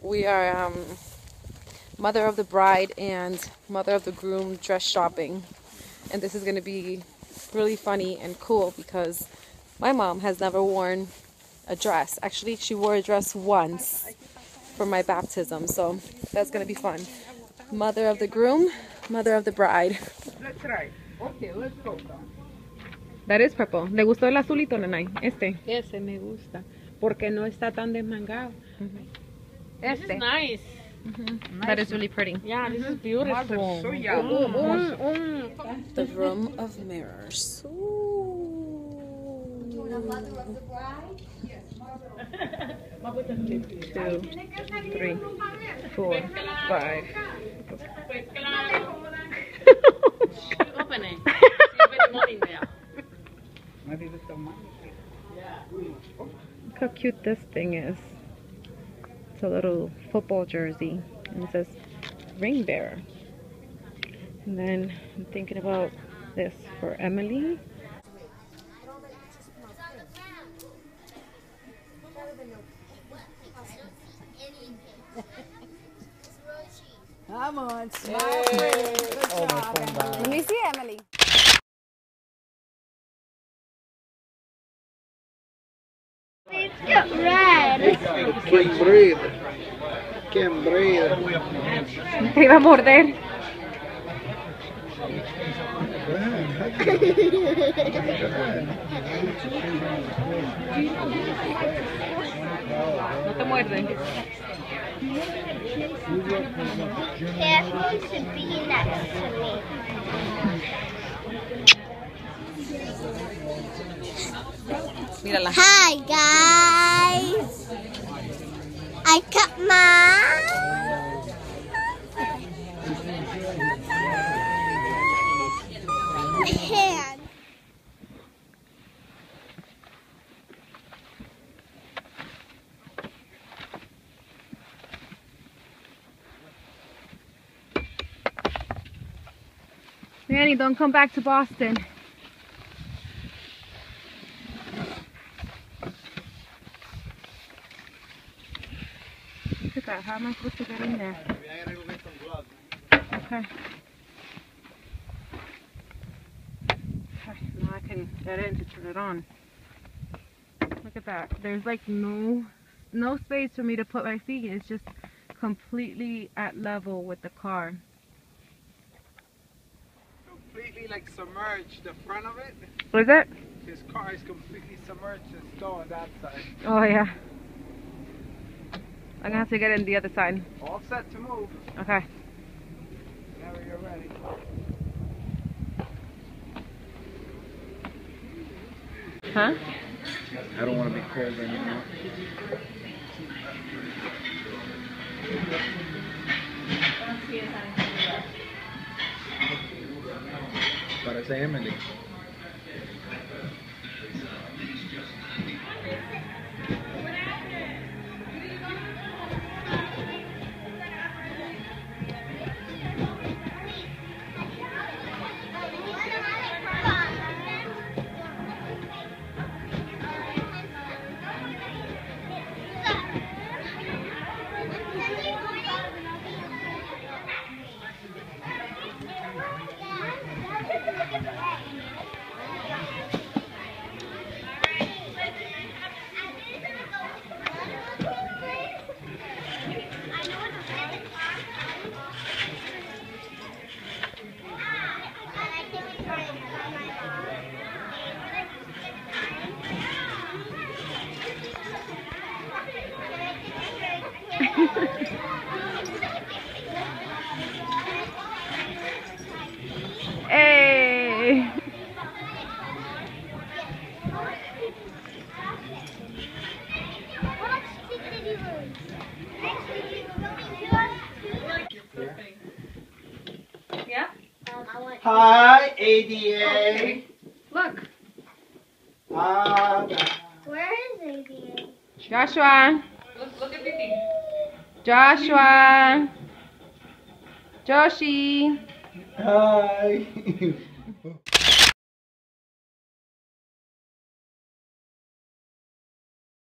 we are mother of the bride and mother of the groom dress shopping, and this is going to be really funny and cool because my mom has never worn a dress. Actually, she wore a dress once for my baptism, so that's going to be fun. Mother of the groom, mother of the bride. Let's try. Okay, let's go down. That is purple. ¿Le gustó el azulito, Nanay? Este. Ese me gusta, porque no está tan desmangado. Este. This is nice. Nice. That is really pretty. Yeah, this is beautiful. So yummy. The room of mirrors. Mother of the bride? 2, 3, 4, 5. Open it. See if it's money there. Maybe with some money. Look how cute this thing is. It's a little football jersey, and it says ring bearer. And then I'm thinking about this for Emily. Come on, smile. Good job, Emily. Let me see, Emily. Please get red. Can't breathe. Can't breathe. Te iba a morder. No te muerden. Careful to be next to me. Mírala. Hi guys. I cut my hand. Manny, don't come back to Boston. Look at that. How am I supposed to get in there? Okay. Okay, now I can get in to turn it on. Look at that. There's like no space for me to put my feet. It's just completely at level with the car. Completely like submerged the front of it. What is it? His car is completely submerged and snow on that side. Oh yeah. I'm gonna have to get in the other side. All set to move. Okay. Whenever you're ready. Huh? I don't want to be cold anymore. Parece Emily. Hey! Yeah? Hi, ADA. Look. Where is ABA? Joshua. Look at Titi. Joshua. Joshi. Hi.